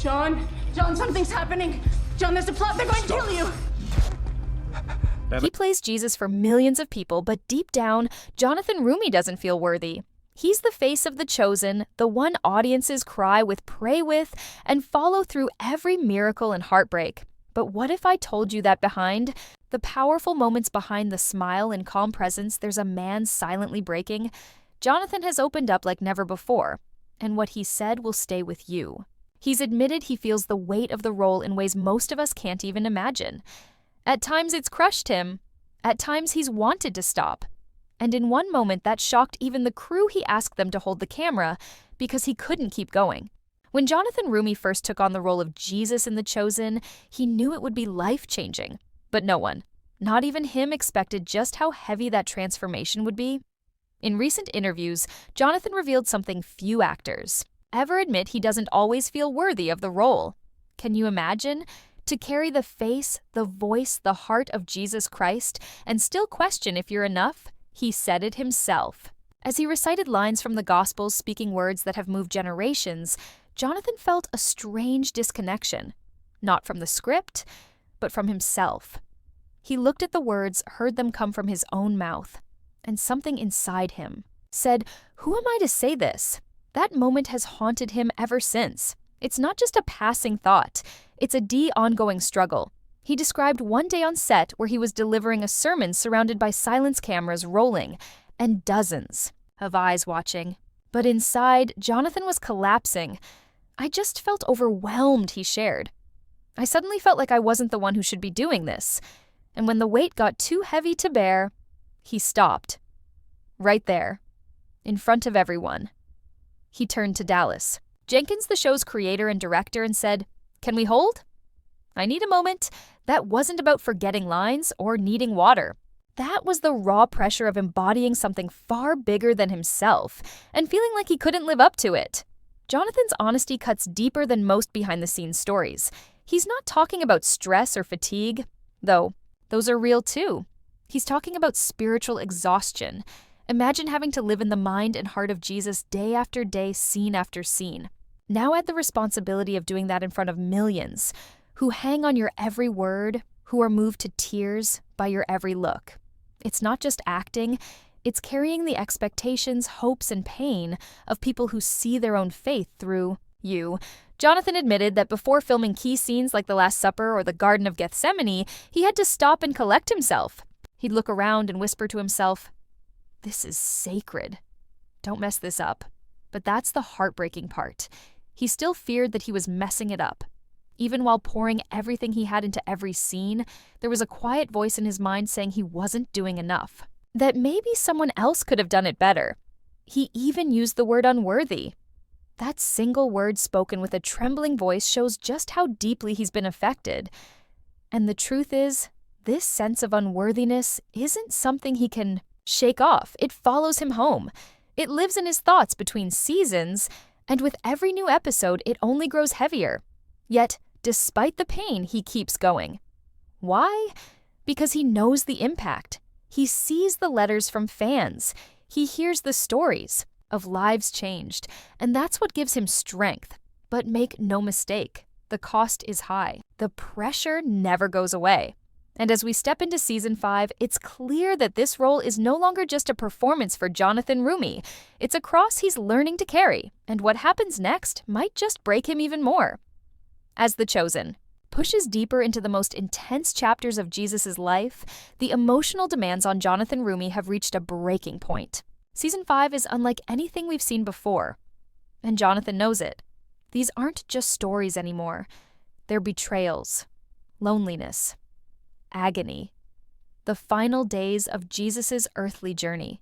John, something's happening. John, there's a plot. They're going to kill you. He plays Jesus for millions of people, but deep down, Jonathan Roumie doesn't feel worthy. He's the face of the chosen, the one audiences cry with, pray with, and follow through every miracle and heartbreak. But what if I told you that behind the powerful moments, behind the smile and calm presence, there's a man silently breaking? Jonathan has opened up like never before, and what he said will stay with you. He's admitted he feels the weight of the role in ways most of us can't even imagine. At times it's crushed him. At times he's wanted to stop. And in one moment that shocked even the crew he asked them to hold the camera because he couldn't keep going. When Jonathan Roumie first took on the role of Jesus in The Chosen, he knew it would be life-changing. But no one, not even him, expected just how heavy that transformation would be. In recent interviews, Jonathan revealed something few actors ever admit: he doesn't always feel worthy of the role. Can you imagine? To carry the face, the voice, the heart of Jesus Christ and still question if you're enough? He said it himself. As he recited lines from the Gospels, speaking words that have moved generations, Jonathan felt a strange disconnection, not from the script, but from himself. He looked at the words, heard them come from his own mouth, and something inside him said, "Who am I to say this?" That moment has haunted him ever since. It's not just a passing thought, it's a ongoing struggle. He described one day on set where he was delivering a sermon surrounded by silence cameras rolling and dozens of eyes watching. But inside, Jonathan was collapsing. "I just felt overwhelmed," he shared. "I suddenly felt like I wasn't the one who should be doing this. And when the weight got too heavy to bear," he stopped. Right there, in front of everyone. He turned to Dallas Jenkins, the show's creator and director, and said, "Can we hold? I need a moment." That wasn't about forgetting lines or needing water. That was the raw pressure of embodying something far bigger than himself and feeling like he couldn't live up to it. Jonathan's honesty cuts deeper than most behind-the-scenes stories. He's not talking about stress or fatigue, though those are real too. He's talking about spiritual exhaustion. Imagine having to live in the mind and heart of Jesus day after day, scene after scene. Now add the responsibility of doing that in front of millions who hang on your every word, who are moved to tears by your every look. It's not just acting, it's carrying the expectations, hopes, and pain of people who see their own faith through you. Jonathan admitted that before filming key scenes like the Last Supper or the Garden of Gethsemane, he had to stop and collect himself. He'd look around and whisper to himself, "This is sacred. Don't mess this up." But that's the heartbreaking part. He still feared that he was messing it up. Even while pouring everything he had into every scene, there was a quiet voice in his mind saying he wasn't doing enough, that maybe someone else could have done it better. He even used the word unworthy. That single word spoken with a trembling voice shows just how deeply he's been affected. And the truth is, this sense of unworthiness isn't something he can shake off. It follows him home. It lives in his thoughts between seasons, and with every new episode, it only grows heavier. Yet, despite the pain, he keeps going. Why? Because he knows the impact. He sees the letters from fans. He hears the stories of lives changed, and that's what gives him strength. But make no mistake, the cost is high. The pressure never goes away. And as we step into Season 5, it's clear that this role is no longer just a performance for Jonathan Roumie. It's a cross he's learning to carry, and what happens next might just break him even more. As The Chosen pushes deeper into the most intense chapters of Jesus' life, the emotional demands on Jonathan Roumie have reached a breaking point. Season 5 is unlike anything we've seen before, and Jonathan knows it. These aren't just stories anymore. They're betrayals, loneliness, agony, the final days of Jesus' earthly journey.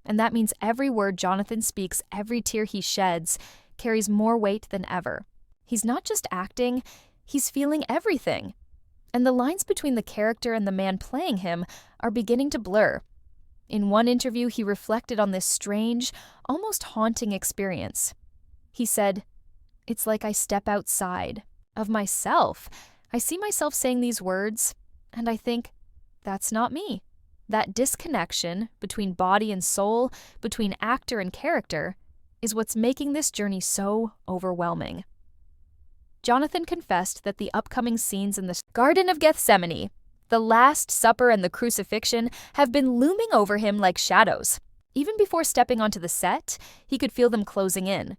And that means every word Jonathan speaks, every tear he sheds, carries more weight than ever. He's not just acting, he's feeling everything. And the lines between the character and the man playing him are beginning to blur. In one interview, he reflected on this strange, almost haunting experience. He said, "It's like I step outside of myself. I see myself saying these words, and I think, that's not me." That disconnection between body and soul, between actor and character, is what's making this journey so overwhelming. Jonathan confessed that the upcoming scenes in the Garden of Gethsemane, the Last Supper and the crucifixion, have been looming over him like shadows. Even before stepping onto the set, he could feel them closing in.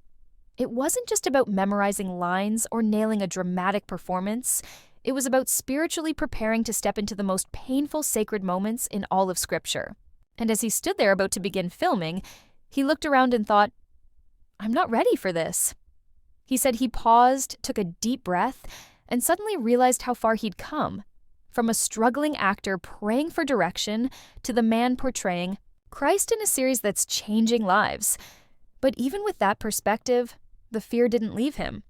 It wasn't just about memorizing lines or nailing a dramatic performance. It was about spiritually preparing to step into the most painful sacred moments in all of Scripture. And as he stood there about to begin filming, he looked around and thought, "I'm not ready for this." He said he paused, took a deep breath, and suddenly realized how far he'd come. From a struggling actor praying for direction to the man portraying Christ in a series that's changing lives. But even with that perspective, the fear didn't leave him.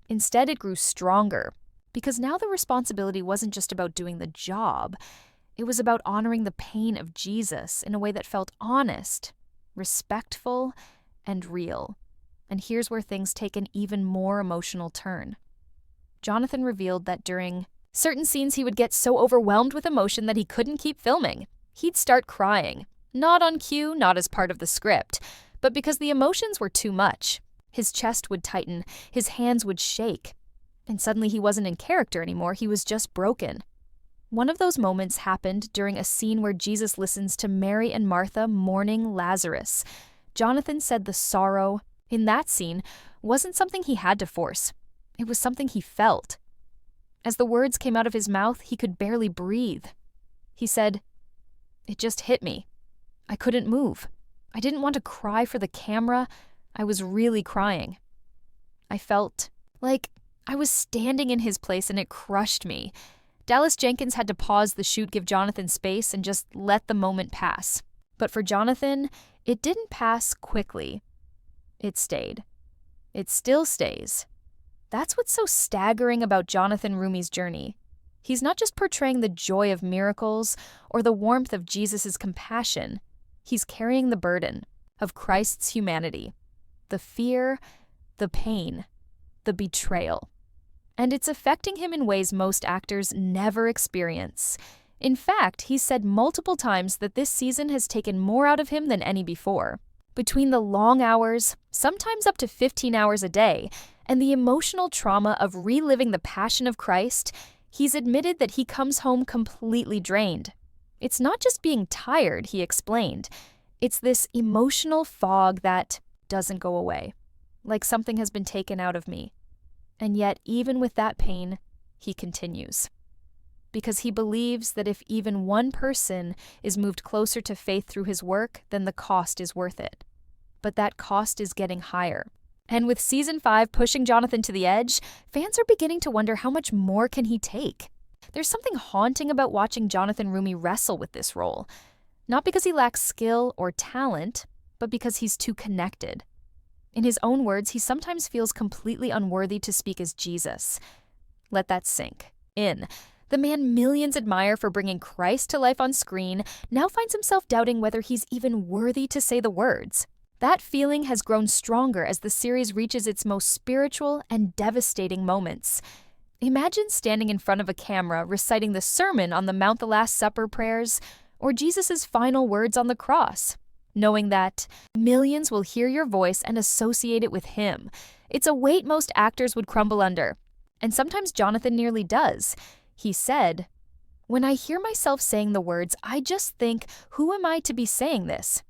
Instead, it grew stronger, because now the responsibility wasn't just about doing the job. It was about honoring the pain of Jesus in a way that felt honest, respectful, and real. And here's where things take an even more emotional turn. Jonathan revealed that during certain scenes he would get so overwhelmed with emotion that he couldn't keep filming. He'd start crying, not on cue, not as part of the script, but because the emotions were too much. His chest would tighten, his hands would shake, and suddenly he wasn't in character anymore, he was just broken. One of those moments happened during a scene where Jesus listens to Mary and Martha mourning Lazarus. Jonathan said the sorrow in that scene wasn't something he had to force. It was something he felt. As the words came out of his mouth, he could barely breathe. He said, "It just hit me. I couldn't move. I didn't want to cry for the camera. I was really crying. I felt like I was standing in his place and it crushed me." Dallas Jenkins had to pause the shoot, give Jonathan space, and just let the moment pass. But for Jonathan, it didn't pass quickly. It stayed. It still stays. That's what's so staggering about Jonathan Roumie's journey. He's not just portraying the joy of miracles or the warmth of Jesus' compassion. He's carrying the burden of Christ's humanity, the fear, the pain, the betrayal. And it's affecting him in ways most actors never experience. In fact, he said multiple times that this season has taken more out of him than any before. Between the long hours, sometimes up to 15 hours a day, and the emotional trauma of reliving the passion of Christ, he's admitted that he comes home completely drained. It's not just being tired, he explained. It's this emotional fog that doesn't go away, like something has been taken out of me. And yet, even with that pain, he continues. Because he believes that if even one person is moved closer to faith through his work, then the cost is worth it. But that cost is getting higher. And with Season 5 pushing Jonathan to the edge, fans are beginning to wonder how much more can he take. There's something haunting about watching Jonathan Roumie wrestle with this role. Not because he lacks skill or talent, but because he's too connected. In his own words, he sometimes feels completely unworthy to speak as Jesus. Let that sink in. The man millions admire for bringing Christ to life on screen now finds himself doubting whether he's even worthy to say the words. That feeling has grown stronger as the series reaches its most spiritual and devastating moments. Imagine standing in front of a camera reciting the Sermon on the Mount, the Last Supper prayers, or Jesus' final words on the cross, knowing that millions will hear your voice and associate it with him. It's a weight most actors would crumble under. And sometimes Jonathan nearly does. He said, "When I hear myself saying the words, I just think, who am I to be saying this?"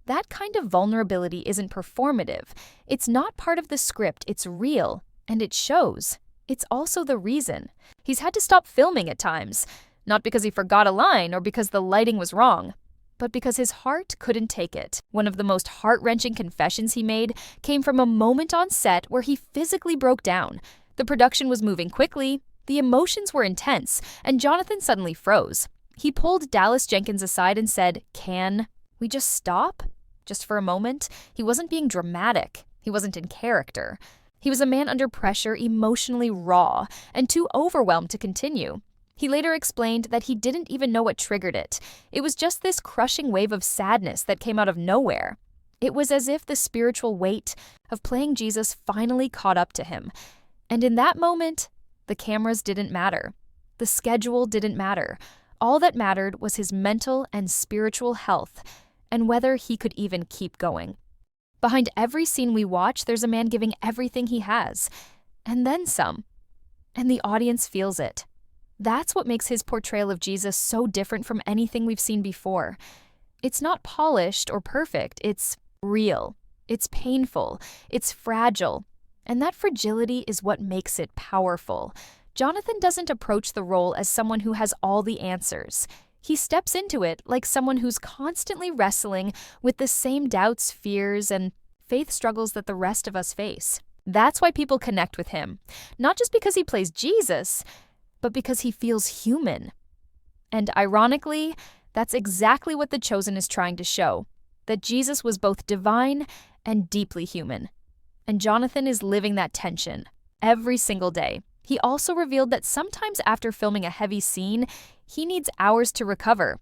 That kind of vulnerability isn't performative. It's not part of the script, it's real, and it shows. It's also the reason. He's had to stop filming at times, not because he forgot a line or because the lighting was wrong, but because his heart couldn't take it. One of the most heart-wrenching confessions he made came from a moment on set where he physically broke down. The production was moving quickly, the emotions were intense, and Jonathan suddenly froze. He pulled Dallas Jenkins aside and said, "Can we just stop? Just for a moment?" He wasn't being dramatic. He wasn't in character. He was a man under pressure, emotionally raw, and too overwhelmed to continue. He later explained that he didn't even know what triggered it. It was just this crushing wave of sadness that came out of nowhere. It was as if the spiritual weight of playing Jesus finally caught up to him. And in that moment, the cameras didn't matter. The schedule didn't matter. All that mattered was his mental and spiritual health, and whether he could even keep going. Behind every scene we watch, there's a man giving everything he has, and then some. and the audience feels it. That's what makes his portrayal of Jesus so different from anything we've seen before. It's not polished or perfect, it's real, it's painful, it's fragile, and that fragility is what makes it powerful. Jonathan doesn't approach the role as someone who has all the answers. He steps into it like someone who's constantly wrestling with the same doubts, fears, and faith struggles that the rest of us face. That's why people connect with him, not just because he plays Jesus, but because he feels human. And ironically, that's exactly what The Chosen is trying to show, that Jesus was both divine and deeply human. And Jonathan is living that tension every single day. He also revealed that sometimes after filming a heavy scene, he needs hours to recover.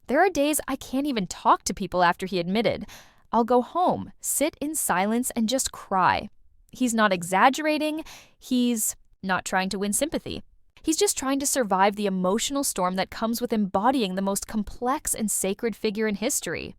There are days I can't even talk to people after, he admitted. I'll go home, sit in silence, and just cry. He's not exaggerating. He's not trying to win sympathy. He's just trying to survive the emotional storm that comes with embodying the most complex and sacred figure in history.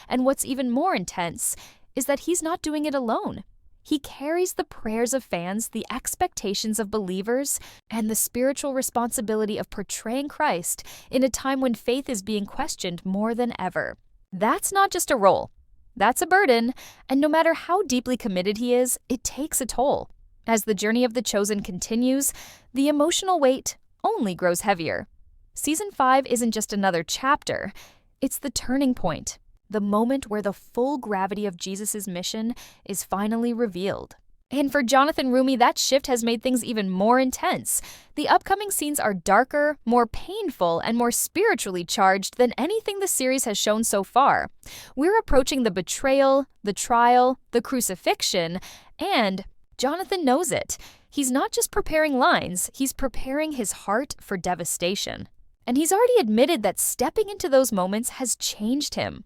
And what's even more intense is that he's not doing it alone. He carries the prayers of fans, the expectations of believers, and the spiritual responsibility of portraying Christ in a time when faith is being questioned more than ever. That's not just a role. That's a burden, and no matter how deeply committed he is, it takes a toll. As the journey of The Chosen continues, the emotional weight only grows heavier. Season 5 isn't just another chapter, it's the turning point. The moment where the full gravity of Jesus' mission is finally revealed. And for Jonathan Roumie, that shift has made things even more intense. The upcoming scenes are darker, more painful, and more spiritually charged than anything the series has shown so far. We're approaching the betrayal, the trial, the crucifixion, and Jonathan knows it. He's not just preparing lines, he's preparing his heart for devastation. And he's already admitted that stepping into those moments has changed him,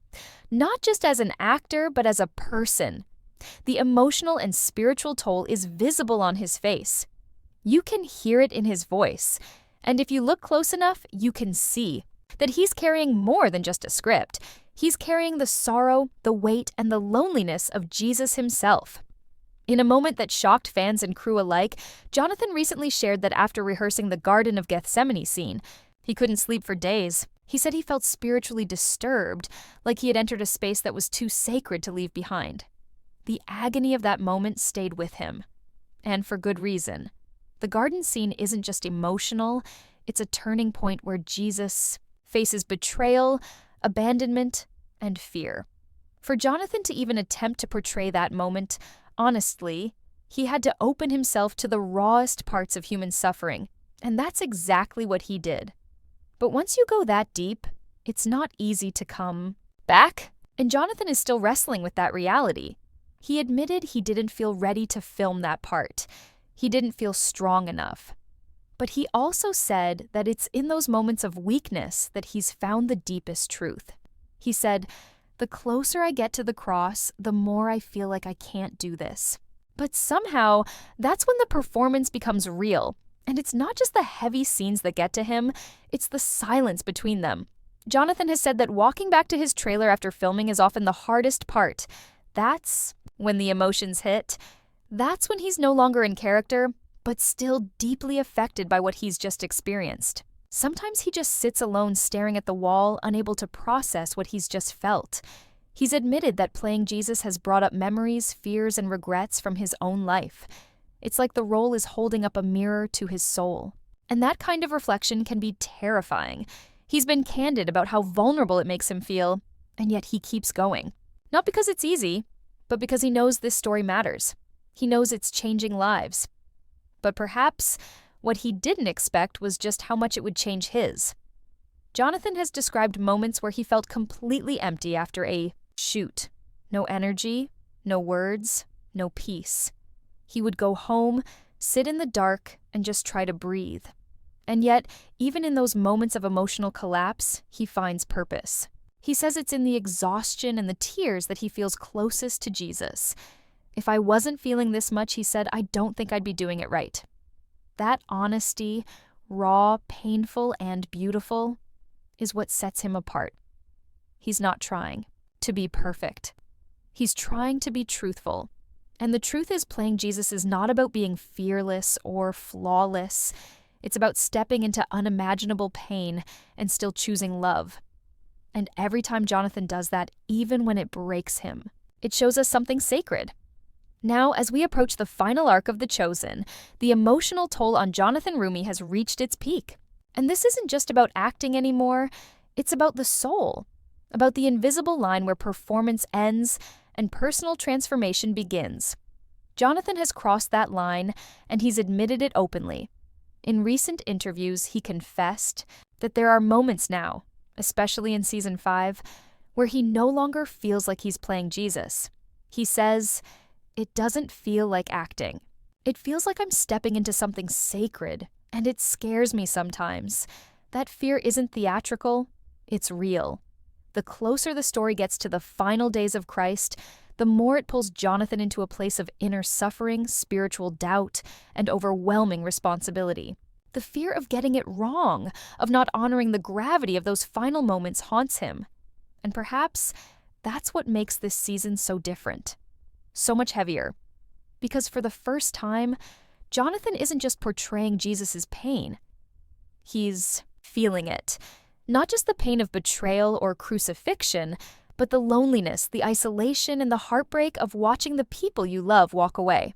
not just as an actor, but as a person. The emotional and spiritual toll is visible on his face. You can hear it in his voice, and if you look close enough, you can see that he's carrying more than just a script. He's carrying the sorrow, the weight, and the loneliness of Jesus himself. In a moment that shocked fans and crew alike, Jonathan recently shared that after rehearsing the Garden of Gethsemane scene, he couldn't sleep for days. He said he felt spiritually disturbed, like he had entered a space that was too sacred to leave behind. The agony of that moment stayed with him. And for good reason. The garden scene isn't just emotional, it's a turning point where Jesus faces betrayal, abandonment, and fear. For Jonathan to even attempt to portray that moment, honestly, he had to open himself to the rawest parts of human suffering, and that's exactly what he did. But once you go that deep, it's not easy to come back, and Jonathan is still wrestling with that reality. He admitted he didn't feel ready to film that part. He didn't feel strong enough. But he also said that it's in those moments of weakness that he's found the deepest truth. He said, "The closer I get to the cross, the more I feel like I can't do this." But somehow, that's when the performance becomes real. And it's not just the heavy scenes that get to him, it's the silence between them. Jonathan has said that walking back to his trailer after filming is often the hardest part. That's when the emotions hit. That's when he's no longer in character, but still deeply affected by what he's just experienced. Sometimes he just sits alone staring at the wall, unable to process what he's just felt. He's admitted that playing Jesus has brought up memories, fears, and regrets from his own life. It's like the role is holding up a mirror to his soul. And that kind of reflection can be terrifying. He's been candid about how vulnerable it makes him feel, and yet he keeps going. Not because it's easy, but because he knows this story matters. He knows it's changing lives. But perhaps what he didn't expect was just how much it would change his. Jonathan has described moments where he felt completely empty after a shoot. No energy, no words, no peace. He would go home, sit in the dark, and just try to breathe. And yet, even in those moments of emotional collapse, he finds purpose. He says it's in the exhaustion and the tears that he feels closest to Jesus. If I wasn't feeling this much, he said, I don't think I'd be doing it right. That honesty, raw, painful, and beautiful, is what sets him apart. He's not trying to be perfect. He's trying to be truthful. And the truth is, playing Jesus is not about being fearless or flawless. It's about stepping into unimaginable pain and still choosing love. And every time Jonathan does that, even when it breaks him, it shows us something sacred. Now, as we approach the final arc of The Chosen, the emotional toll on Jonathan Roumie has reached its peak. And this isn't just about acting anymore, it's about the soul, about the invisible line where performance ends and personal transformation begins. Jonathan has crossed that line, and he's admitted it openly. In recent interviews, he confessed that there are moments now, especially in Season 5, where he no longer feels like he's playing Jesus. He says, "It doesn't feel like acting. It feels like I'm stepping into something sacred, and it scares me sometimes. That fear isn't theatrical, it's real." The closer the story gets to the final days of Christ, the more it pulls Jonathan into a place of inner suffering, spiritual doubt, and overwhelming responsibility. The fear of getting it wrong, of not honoring the gravity of those final moments haunts him. And perhaps that's what makes this season so different, so much heavier. Because for the first time, Jonathan isn't just portraying Jesus' pain. He's feeling it. Not just the pain of betrayal or crucifixion, but the loneliness, the isolation, and the heartbreak of watching the people you love walk away.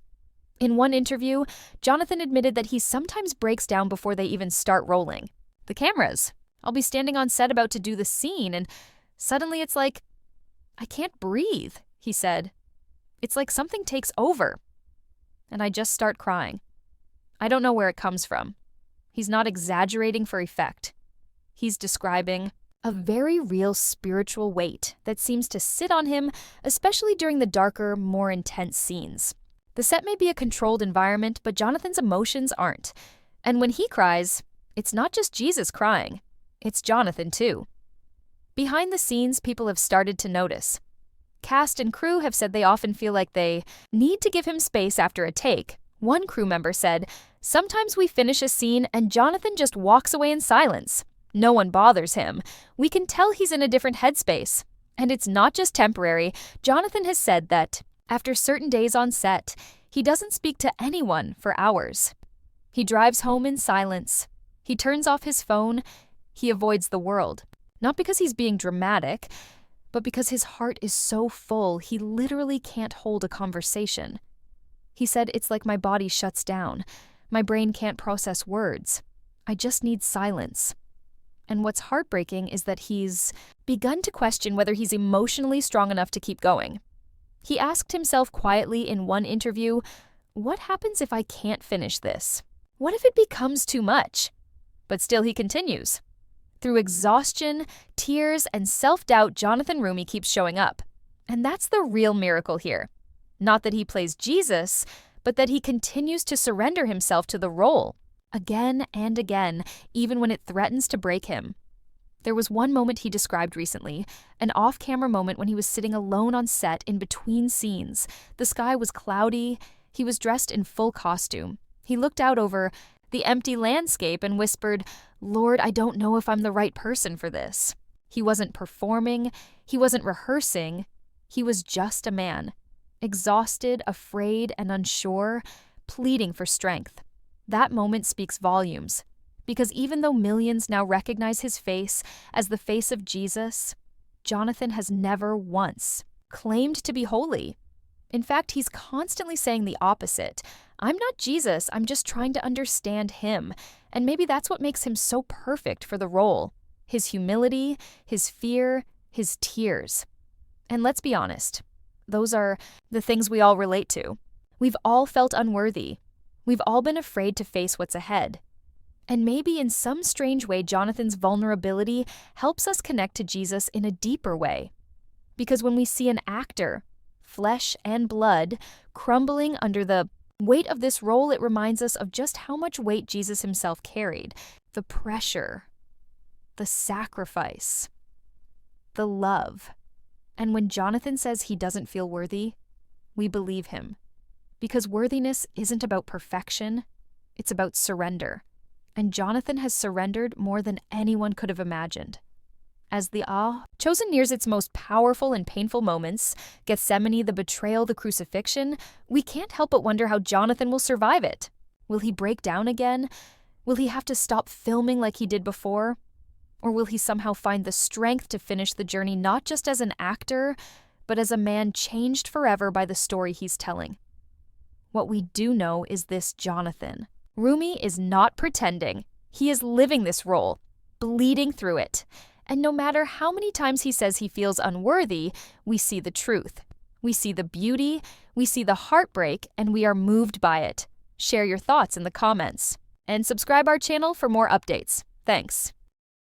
In one interview, Jonathan admitted that he sometimes breaks down before they even start rolling. The cameras. I'll be standing on set about to do the scene, and suddenly it's like, I can't breathe, he said. It's like something takes over. And I just start crying. I don't know where it comes from. He's not exaggerating for effect. He's describing a very real spiritual weight that seems to sit on him, especially during the darker, more intense scenes. The set may be a controlled environment, but Jonathan's emotions aren't. And when he cries, it's not just Jesus crying, it's Jonathan too. Behind the scenes, people have started to notice. Cast and crew have said they often feel like they need to give him space after a take. One crew member said, "Sometimes we finish a scene and Jonathan just walks away in silence. No one bothers him. We can tell he's in a different headspace. And it's not just temporary. Jonathan has said that after certain days on set, he doesn't speak to anyone for hours. He drives home in silence. He turns off his phone. He avoids the world. Not because he's being dramatic, but because his heart is so full he literally can't hold a conversation. He said, "It's like my body shuts down. My brain can't process words. I just need silence." And what's heartbreaking is that he's begun to question whether he's emotionally strong enough to keep going. He asked himself quietly in one interview, "What happens if I can't finish this? What if it becomes too much?" But still he continues. Through exhaustion, tears, and self-doubt, Jonathan Roumie keeps showing up. And that's the real miracle here. Not that he plays Jesus, but that he continues to surrender himself to the role. Again and again, even when it threatens to break him. There was one moment he described recently, an off-camera moment when he was sitting alone on set in between scenes. The sky was cloudy. He was dressed in full costume. He looked out over the empty landscape and whispered, "Lord, I don't know if I'm the right person for this." He wasn't performing. He wasn't rehearsing. He was just a man, exhausted, afraid, and unsure, pleading for strength. That moment speaks volumes, because even though millions now recognize his face as the face of Jesus, Jonathan has never once claimed to be holy. In fact, he's constantly saying the opposite. "I'm not Jesus, I'm just trying to understand him." And maybe that's what makes him so perfect for the role. His humility, his fear, his tears. And let's be honest, those are the things we all relate to. We've all felt unworthy. We've all been afraid to face what's ahead. And maybe in some strange way, Jonathan's vulnerability helps us connect to Jesus in a deeper way. Because when we see an actor, flesh and blood, crumbling under the weight of this role, it reminds us of just how much weight Jesus himself carried. The pressure, the sacrifice, the love. And when Jonathan says he doesn't feel worthy, we believe him. Because worthiness isn't about perfection, it's about surrender. And Jonathan has surrendered more than anyone could have imagined. As the Chosen nears its most powerful and painful moments, Gethsemane, the betrayal, the crucifixion, we can't help but wonder how Jonathan will survive it. Will he break down again? Will he have to stop filming like he did before? Or will he somehow find the strength to finish the journey not just as an actor, but as a man changed forever by the story he's telling? What we do know is this Jonathan. Roumie is not pretending. He is living this role, bleeding through it. And no matter how many times he says he feels unworthy, we see the truth. We see the beauty, we see the heartbreak, and we are moved by it. Share your thoughts in the comments. And subscribe our channel for more updates. Thanks.